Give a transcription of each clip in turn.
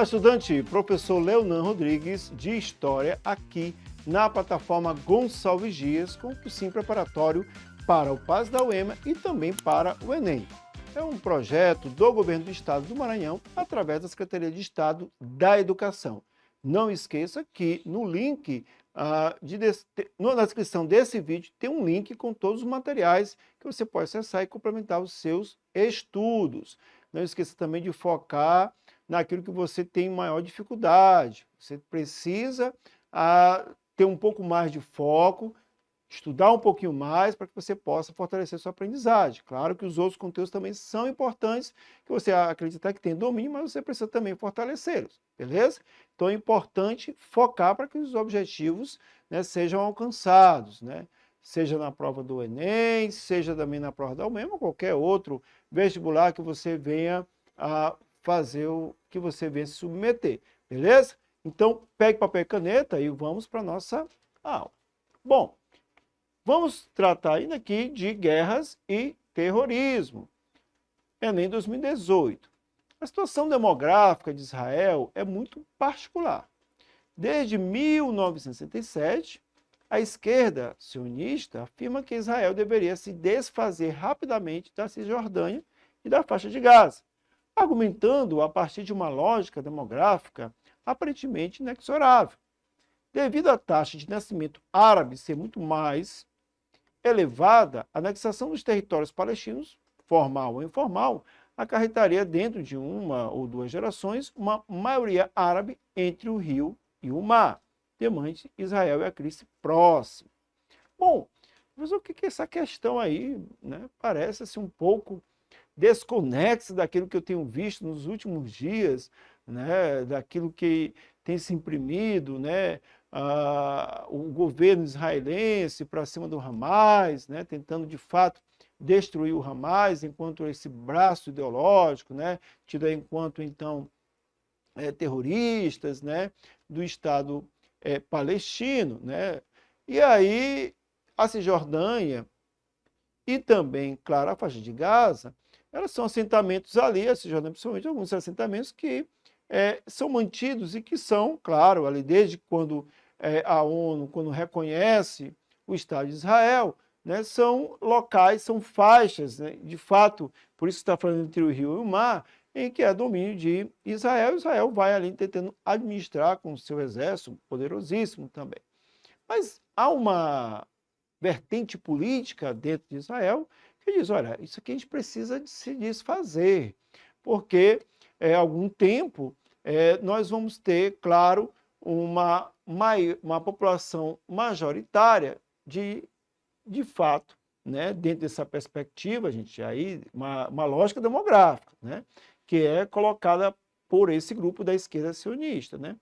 Olá, estudante! Professor Leonan Rodrigues, de História, aqui na plataforma Gonçalves Dias, com o cursinho preparatório para o PAS da UEMA e também para o Enem. É um projeto do Governo do Estado do Maranhão, através da Secretaria de Estado da Educação. Não esqueça que no link, na descrição desse vídeo, tem um link com todos os materiais que você pode acessar e complementar os seus estudos. Não esqueça também de focar naquilo que você tem maior dificuldade. Você precisa ter um pouco mais de foco, estudar um pouquinho mais para que você possa fortalecer sua aprendizagem. Claro que os outros conteúdos também são importantes, que você acredita que tem domínio, mas você precisa também fortalecê-los, beleza? Então é importante focar para que os objetivos, né, sejam alcançados, né? Seja na prova do Enem, seja também na prova da UEMA, ou qualquer outro vestibular que você venha a fazer, que você venha se submeter, beleza? Então, pegue papel e caneta e vamos para a nossa aula. Bom, vamos tratar ainda aqui de guerras e terrorismo. Enem 2018. A situação demográfica de Israel é muito particular. Desde 1967, a esquerda sionista afirma que Israel deveria se desfazer rapidamente da Cisjordânia e da faixa de Gaza, argumentando a partir de uma lógica demográfica aparentemente inexorável. Devido à taxa de nascimento árabe ser muito mais elevada, a anexação dos territórios palestinos, formal ou informal, acarretaria dentro de uma ou duas gerações uma maioria árabe entre o rio e o mar, demande Israel e a crise próxima. Bom, mas o que é essa questão aí, né? Parece-se um pouco desconexa daquilo que eu tenho visto nos últimos dias, né? Daquilo que tem se imprimido, né? O governo israelense para cima do Hamas, né? Tentando de fato destruir o Hamas enquanto esse braço ideológico, né? Tido enquanto então terroristas, né? Do Estado palestino, né? E aí a Cisjordânia e também, claro, a faixa de Gaza, elas são assentamentos ali, a Cisjordânia principalmente, alguns assentamentos que são mantidos e que são, claro, ali desde quando a ONU, quando reconhece o Estado de Israel, né, são locais, são faixas, né, de fato, por isso está falando entre o rio e o mar, em que é domínio de Israel. Israel vai ali tentando administrar com o seu exército, poderosíssimo também. Mas há uma vertente política dentro de Israel que diz, olha, isso aqui a gente precisa de se desfazer, porque há algum tempo nós vamos ter, claro, uma população majoritária de fato, né, dentro dessa perspectiva, gente, aí uma lógica demográfica, né, que é colocada por esse grupo da esquerda sionista, né,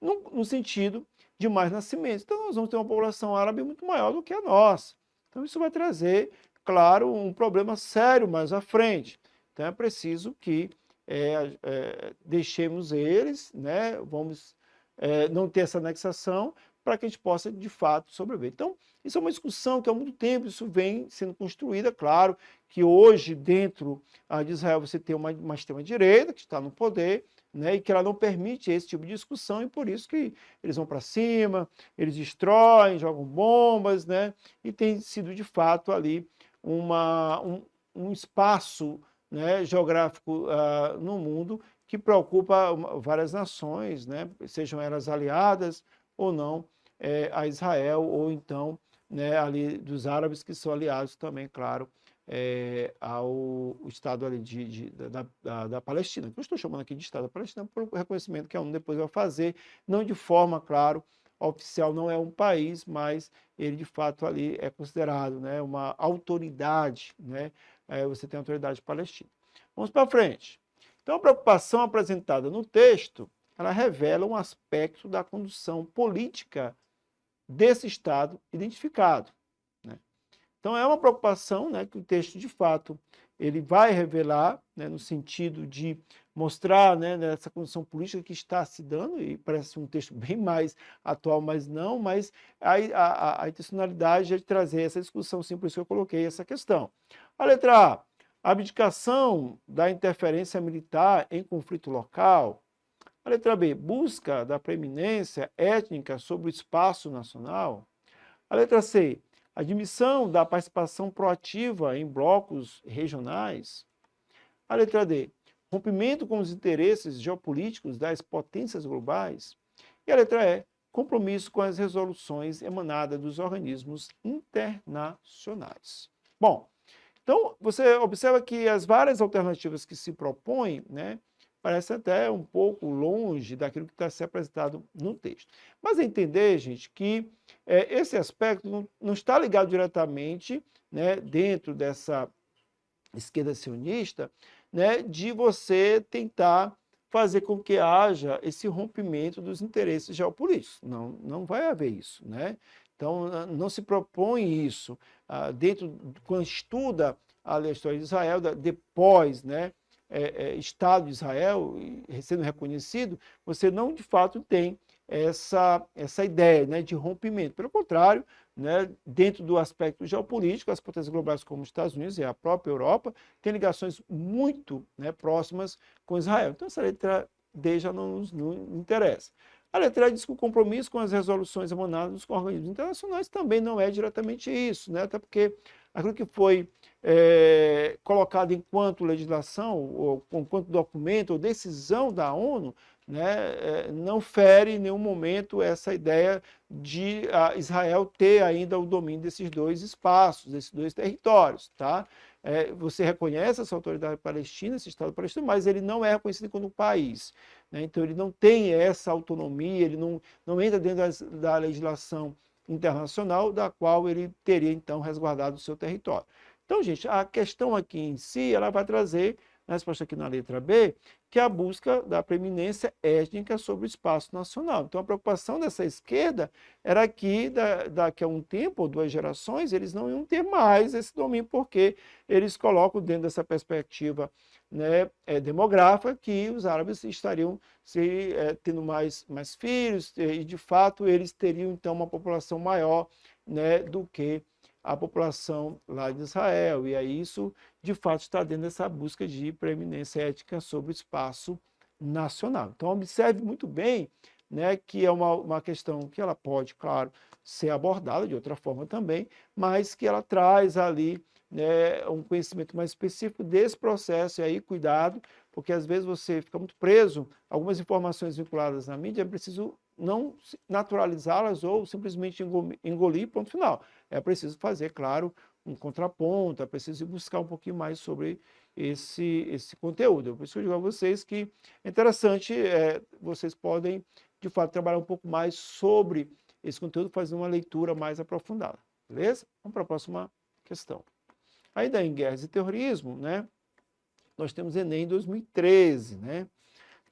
no sentido de mais nascimentos. Então, nós vamos ter uma população árabe muito maior do que a nossa. Então, isso vai trazer, claro, um problema sério mais à frente. Então, é preciso que deixemos eles, né, vamos não ter essa anexação, para que a gente possa, de fato, sobreviver. Então, isso é uma discussão que há muito tempo isso vem sendo construída. Claro que hoje, dentro de Israel, você tem uma extrema-direita que está no poder, né, e que ela não permite esse tipo de discussão, e por isso que eles vão para cima, eles destroem, jogam bombas, né, e tem sido, de fato, ali um espaço, né, geográfico no mundo que preocupa várias nações, né, sejam elas aliadas ou não a Israel, ou então, né, ali dos árabes que são aliados também, claro, ao Estado ali da Palestina, que eu estou chamando aqui de Estado da Palestina por reconhecimento que a ONU depois vai fazer, não de forma, claro, oficial, não é um país, mas ele de fato ali é considerado, né, uma autoridade, né, você tem a autoridade palestina. Vamos para frente. Então, a preocupação apresentada no texto, ela revela um aspecto da condução política desse Estado identificado, né? Então, é uma preocupação, né, que o texto, de fato, ele vai revelar, né, no sentido de mostrar, né, essa condição política que está se dando, e parece um texto bem mais atual, mas não, mas a intencionalidade é de trazer essa discussão, sim, por isso que eu coloquei essa questão. A letra A, a abdicação da interferência militar em conflito local. A letra B, busca da preeminência étnica sobre o espaço nacional. A letra C, admissão da participação proativa em blocos regionais. A letra D, rompimento com os interesses geopolíticos das potências globais. E a letra E, compromisso com as resoluções emanadas dos organismos internacionais. Bom, então você observa que as várias alternativas que se propõem, né, parece até um pouco longe daquilo que está sendo apresentado no texto. Mas é entender, gente, que esse aspecto não está ligado diretamente, né, dentro dessa esquerda sionista, né, de você tentar fazer com que haja esse rompimento dos interesses geopolíticos. Não vai haver isso, né? Então, não se propõe isso. Quando estuda a história de Israel, depois, né, Estado de Israel sendo reconhecido, você não, de fato, tem essa ideia, né, de rompimento. Pelo contrário, né, dentro do aspecto geopolítico, as potências globais como os Estados Unidos e a própria Europa têm ligações muito, né, próximas com Israel. Então, essa letra D já não nos interessa. A letra E diz que o compromisso com as resoluções emanadas com organismos internacionais também não é diretamente isso, né? Até porque aquilo que foi colocado enquanto legislação, ou enquanto documento ou decisão da ONU, né, não fere em nenhum momento essa ideia de Israel ter ainda o domínio desses dois espaços, desses dois territórios. Tá? Você reconhece essa autoridade palestina, esse Estado palestino, mas ele não é reconhecido como país. Né? Então, ele não tem essa autonomia, ele não entra dentro da legislação internacional, da qual ele teria, então, resguardado o seu território. Então, gente, a questão aqui em si, ela vai trazer, na resposta aqui na letra B, que é a busca da preeminência étnica sobre o espaço nacional. Então, a preocupação dessa esquerda era que, daqui a um tempo, ou 2 gerações, eles não iam ter mais esse domínio, porque eles colocam dentro dessa perspectiva, né, demográfica, que os árabes estariam tendo mais filhos, e, de fato, eles teriam, então, uma população maior, né, do que a população lá de Israel. E aí isso, de fato, está dentro dessa busca de preeminência ética sobre o espaço nacional. Então, observe muito bem, né, que é uma questão que ela pode, claro, ser abordada de outra forma também, mas que ela traz ali, né, um conhecimento mais específico desse processo. E aí, cuidado, porque às vezes você fica muito preso a algumas informações vinculadas na mídia, é preciso não naturalizá-las ou simplesmente engolir, ponto final. É preciso fazer, claro, um contraponto, é preciso buscar um pouquinho mais sobre esse conteúdo. Por isso que eu digo a vocês que é interessante, vocês podem, de fato, trabalhar um pouco mais sobre esse conteúdo, fazer uma leitura mais aprofundada. Beleza? Vamos para a próxima questão. Ainda em Guerras e Terrorismo, né, nós temos Enem 2013, né?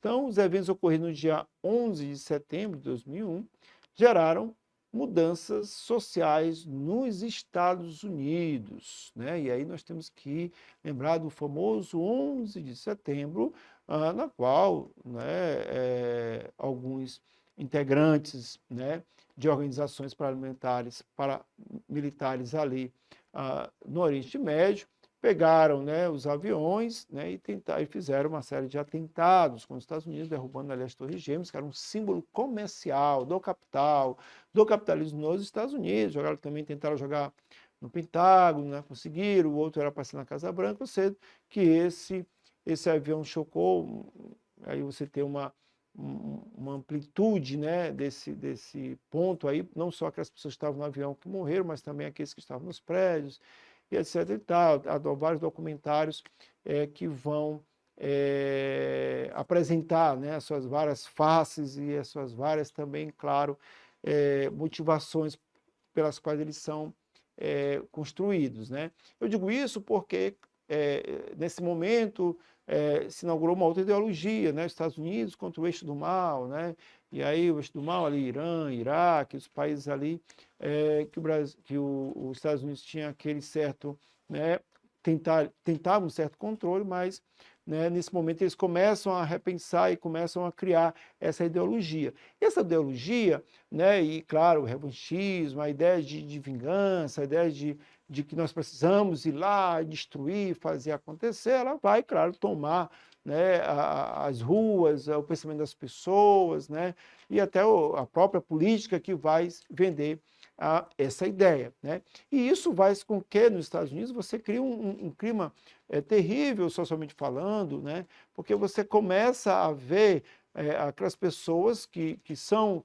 Então, os eventos ocorridos no dia 11 de setembro de 2001 geraram mudanças sociais nos Estados Unidos, né? E aí nós temos que lembrar do famoso 11 de setembro, na qual, né, alguns integrantes, né, de organizações paramilitares ali no Oriente Médio pegaram, né, os aviões, né, e fizeram uma série de atentados com os Estados Unidos, derrubando ali as Torres Gêmeas, que era um símbolo comercial do capital, do capitalismo nos Estados Unidos. Tentaram jogar no Pentágono, né, conseguiram, o outro era para ser na Casa Branca, ou seja, que esse avião chocou. Aí você tem uma amplitude, né, desse ponto aí, não só aquelas pessoas que estavam no avião que morreram, mas também aqueles que estavam nos prédios, e etc. e tal. Há vários documentários que vão apresentar, né, as suas várias faces e as suas várias também, claro, motivações pelas quais eles são construídos. Né? Eu digo isso porque, nesse momento, se inaugurou uma outra ideologia, né? Os Estados Unidos contra o eixo do mal, né? E aí o eixo do mal ali, Irã, Iraque, os países ali os Estados Unidos tinha aquele certo, né, tentavam um certo controle, mas, né, nesse momento eles começam a repensar e começam a criar essa ideologia. E essa ideologia, né, e claro, o revanchismo, a ideia de vingança, a ideia de que nós precisamos ir lá, destruir, fazer acontecer, ela vai, claro, tomar né, as ruas, o pensamento das pessoas, né, e até a própria política que vai vender essa ideia, né? E isso faz com que nos Estados Unidos você crie um clima terrível socialmente falando, né? Porque você começa a ver aquelas pessoas que são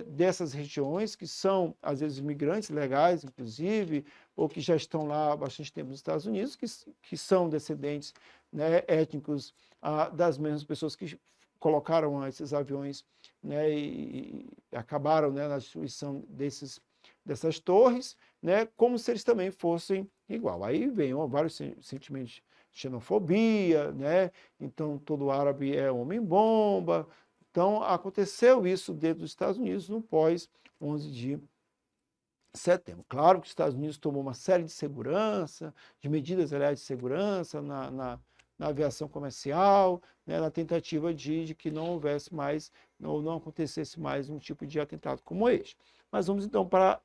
dessas regiões, que são, às vezes, imigrantes legais, inclusive, ou que já estão lá há bastante tempo nos Estados Unidos, que são descendentes, né, étnicos das mesmas pessoas que colocaram esses aviões, né, e acabaram, né, na destruição dessas torres, né, como se eles também fossem igual. Aí vem vários sentimentos de xenofobia, né? Então todo árabe é homem-bomba. Então aconteceu isso dentro dos Estados Unidos no pós 11 de setembro. Claro que os Estados Unidos tomou uma série de segurança, de medidas, aliás, de segurança na aviação comercial, né, na tentativa de que não houvesse mais, não acontecesse mais um tipo de atentado como este. Mas vamos então para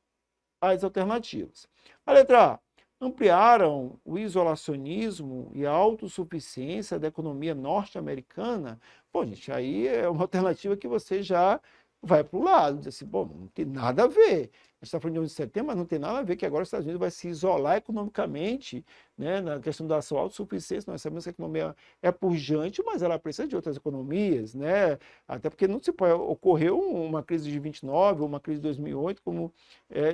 as alternativas. A letra A. Ampliaram o isolacionismo e a autossuficiência da economia norte-americana. Pô, gente, aí é uma alternativa que você já vai para o lado, diz assim, bom, não tem nada a ver. A gente está falando de 11 de setembro, mas não tem nada a ver que agora os Estados Unidos vai se isolar economicamente, né, na questão da sua autossuficiência. Nós sabemos que a economia é pujante, mas ela precisa de outras economias, né? Até porque não se pode ocorrer uma crise de 29 ou uma crise de 2008, como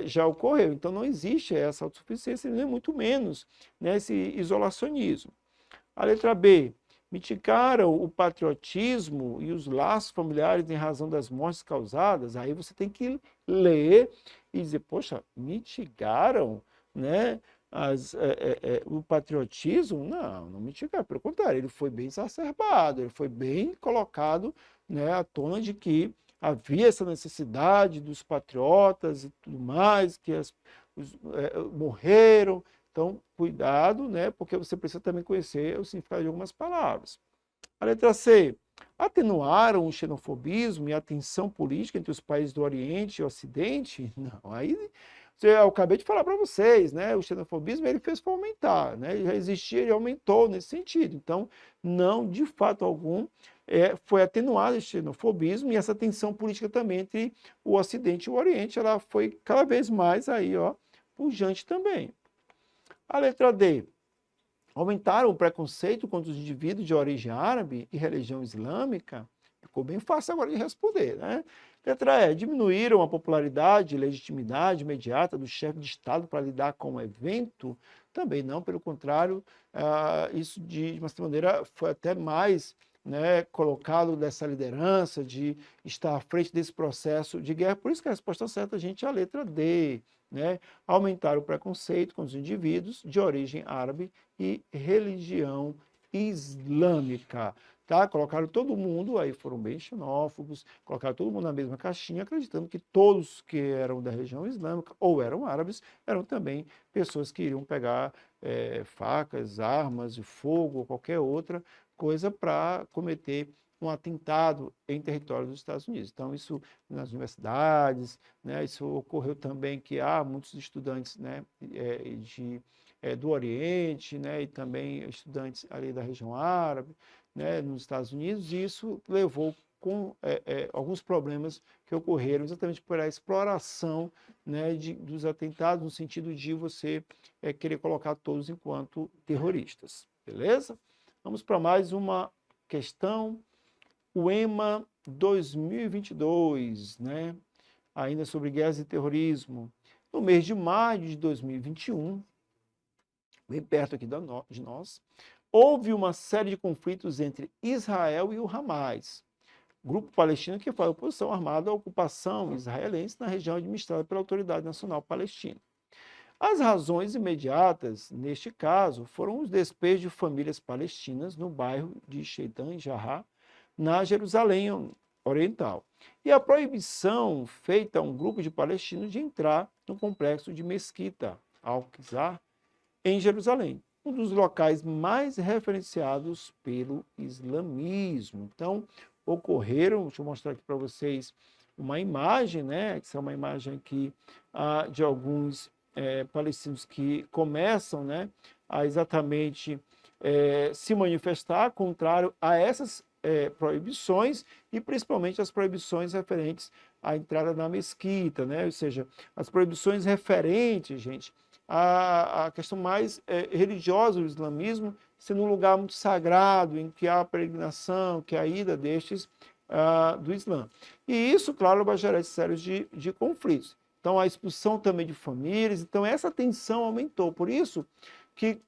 já ocorreu. Então não existe essa autossuficiência, nem muito menos, né, esse isolacionismo. A letra B. Mitigaram o patriotismo e os laços familiares em razão das mortes causadas. Aí você tem que ler e dizer, poxa, mitigaram, né, o patriotismo? Não mitigaram, pelo contrário, ele foi bem exacerbado, ele foi bem colocado, né, à tona de que havia essa necessidade dos patriotas e tudo mais, que morreram. Então, cuidado, né, porque você precisa também conhecer o significado de algumas palavras. A letra C. Atenuaram o xenofobismo e a tensão política entre os países do Oriente e Ocidente? Não, aí eu acabei de falar para vocês, né? O xenofobismo ele fez para aumentar, né? Ele já existia, ele aumentou nesse sentido. Então, não, de fato algum, foi atenuado esse xenofobismo e essa tensão política também entre o Ocidente e o Oriente, ela foi cada vez mais aí, ó, pujante também. A letra D. Aumentaram o preconceito contra os indivíduos de origem árabe e religião islâmica? Ficou bem fácil agora de responder, né? Letra E. Diminuíram a popularidade e legitimidade imediata do chefe de Estado para lidar com o evento? Também não, pelo contrário, isso de uma certa maneira foi até mais, né, colocado dessa liderança de estar à frente desse processo de guerra. Por isso que a resposta certa, gente, é a letra D. Né? Aumentar o preconceito com os indivíduos de origem árabe e religião islâmica. Tá? Colocaram todo mundo, aí foram bem xenófobos, colocaram todo mundo na mesma caixinha, acreditando que todos que eram da região islâmica ou eram árabes, eram também pessoas que iriam pegar facas, armas de fogo ou qualquer outra coisa para cometer um atentado em território dos Estados Unidos. Então, isso nas universidades, né, isso ocorreu também que há muitos estudantes, né, do Oriente, né, e também estudantes ali da região árabe, né, nos Estados Unidos, e isso levou com alguns problemas que ocorreram exatamente por a exploração, né, dos atentados, no sentido de você querer colocar todos enquanto terroristas. Beleza? Vamos para mais uma questão. O EMA 2022, né? Ainda sobre guerras e terrorismo. No mês de maio de 2021, bem perto aqui de nós, houve uma série de conflitos entre Israel e o Hamas, grupo palestino que faz oposição armada à ocupação israelense na região administrada pela Autoridade Nacional Palestina. As razões imediatas, neste caso, foram os despejos de famílias palestinas no bairro de Sheitan Jarrah, na Jerusalém Oriental, e a proibição feita a um grupo de palestinos de entrar no complexo de Mesquita Al-Aqsa, em Jerusalém, um dos locais mais referenciados pelo islamismo. Então, ocorreram, deixa eu mostrar aqui para vocês uma imagem, né? Essa é uma imagem aqui de alguns palestinos que começam, né, a exatamente se manifestar contrário a essas proibições e principalmente as proibições referentes à entrada na mesquita, né? Ou seja, as proibições referentes, gente, à questão mais religiosa do islamismo, sendo um lugar muito sagrado, em que há a peregrinação, que há a ida destes do Islã. E isso, claro, vai gerar sérios de conflitos. Então, a expulsão também de famílias, então essa tensão aumentou. Por isso que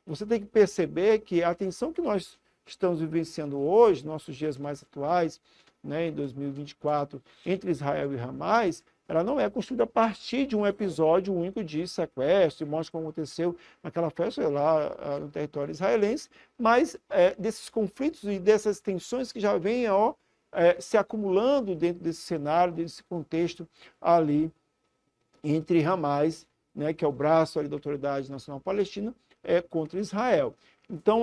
você tem que perceber que a tensão que nós estamos vivenciando hoje, nossos dias mais atuais, né, em 2024, entre Israel e Hamas, ela não é construída a partir de um episódio único de sequestro, e mostra como aconteceu naquela festa lá no território israelense, mas desses conflitos e dessas tensões que já vêm se acumulando dentro desse cenário, desse contexto ali entre Hamas, né, que é o braço ali da Autoridade Nacional Palestina, contra Israel. Então,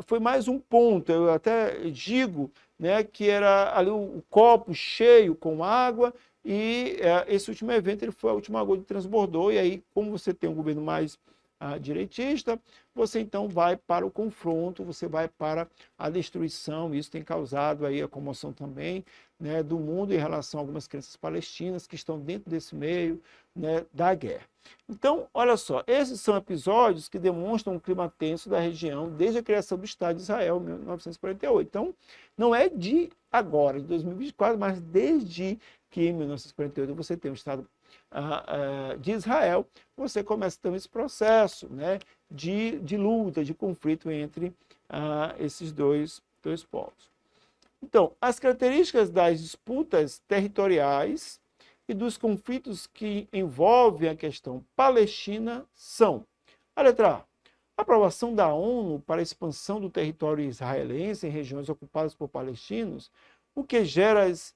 foi mais um ponto, eu até digo, né, que era ali o copo cheio com água, e esse último evento ele foi a última gota que transbordou, e aí, como você tem um governo mais direitista, você então vai para o confronto, você vai para a destruição. Isso tem causado aí a comoção também, né, do mundo em relação a algumas crianças palestinas que estão dentro desse meio, né, da guerra. Então, olha só, esses são episódios que demonstram um clima tenso da região desde a criação do Estado de Israel, em 1948. Então, não é de agora, de 2024, mas desde que em 1948 você tem o Estado de Israel, você começa então esse processo, né, de luta, de conflito entre esses dois povos. Então, as características das disputas territoriais e dos conflitos que envolvem a questão palestina são: a letra A, a aprovação da ONU para a expansão do território israelense em regiões ocupadas por palestinos, o que gera as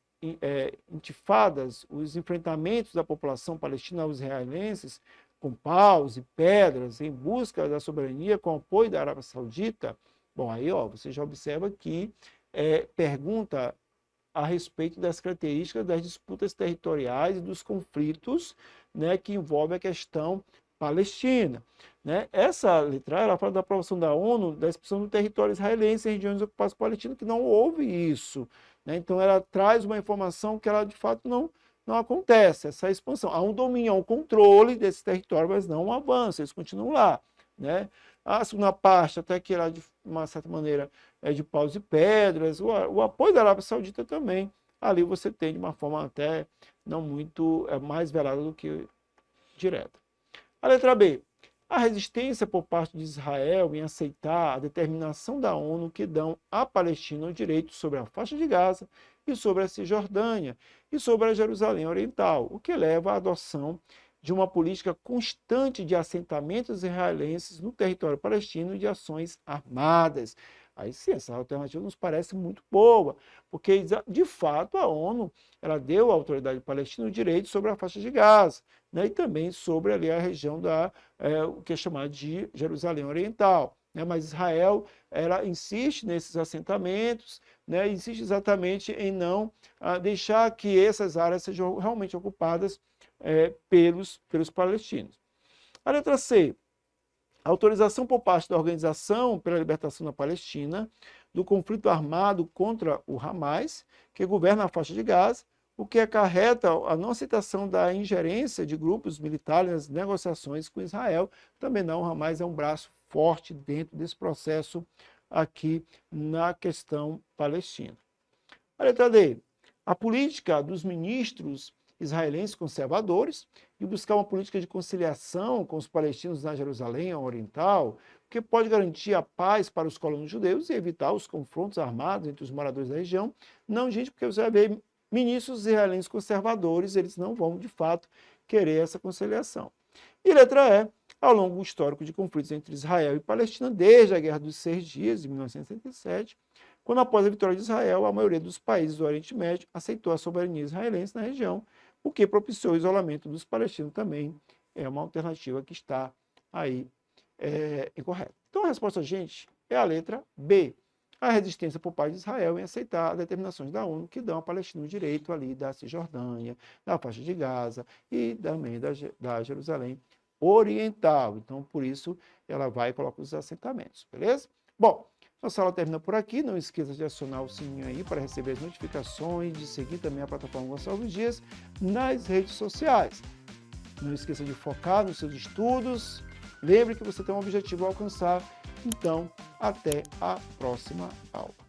intifadas, os enfrentamentos da população palestina aos israelenses, com paus e pedras, em busca da soberania com apoio da Arábia Saudita. Bom, aí você já observa que pergunta a respeito das características das disputas territoriais e dos conflitos, né, que envolvem a questão palestina. Né? Essa letra ela fala da aprovação da ONU da expulsão do território israelense em regiões ocupadas por palestinos, que não houve isso. Né? Então, ela traz uma informação que ela, de fato, não acontece, essa expansão. Há um domínio, há um controle desse território, mas não um avanço, eles continuam lá. Né? A segunda parte, até que ela, de uma certa maneira, é de paus e pedras, o apoio da Arábia Saudita também. Ali você tem, de uma forma até não muito mais velada do que direta. A letra B. A resistência por parte de Israel em aceitar a determinação da ONU que dão à Palestina o direito sobre a faixa de Gaza e sobre a Cisjordânia e sobre a Jerusalém Oriental, o que leva à adoção de uma política constante de assentamentos israelenses no território palestino e de ações armadas. Aí sim, essa alternativa nos parece muito boa, porque, de fato, a ONU ela deu à autoridade palestina o direito sobre a faixa de Gaza, né, e também sobre ali a região o que é chamado de Jerusalém Oriental. Né, mas Israel ela insiste nesses assentamentos, né, insiste exatamente em não deixar que essas áreas sejam realmente ocupadas pelos palestinos. A letra C. A autorização por parte da Organização pela Libertação da Palestina do conflito armado contra o Hamas, que governa a faixa de Gaza, o que acarreta a não aceitação da ingerência de grupos militares nas negociações com Israel. Também não, o Hamas é um braço forte dentro desse processo aqui na questão palestina. A letra D. A política dos ministros israelenses conservadores e buscar uma política de conciliação com os palestinos na Jerusalém Oriental, que pode garantir a paz para os colonos judeus e evitar os confrontos armados entre os moradores da região. Não, gente, porque você vai ver ministros israelenses conservadores, eles não vão, de fato, querer essa conciliação. E letra E, ao longo histórico de conflitos entre Israel e Palestina, desde a Guerra dos 6 Dias, de 1967, quando após a vitória de Israel, a maioria dos países do Oriente Médio aceitou a soberania israelense na região, o que propiciou o isolamento dos palestinos também é uma alternativa que está aí incorreta. Então a resposta, gente, é a letra B. A resistência por parte de Israel em aceitar as determinações da ONU que dão à Palestina o direito ali da Cisjordânia, da faixa de Gaza e também da Jerusalém oriental. Então, por isso, ela vai e coloca os assentamentos, beleza? Bom, nossa aula termina por aqui. Não esqueça de acionar o sininho aí para receber as notificações, de seguir também a plataforma Gonçalves Dias nas redes sociais. Não esqueça de focar nos seus estudos. Lembre que você tem um objetivo a alcançar. Então, até a próxima aula.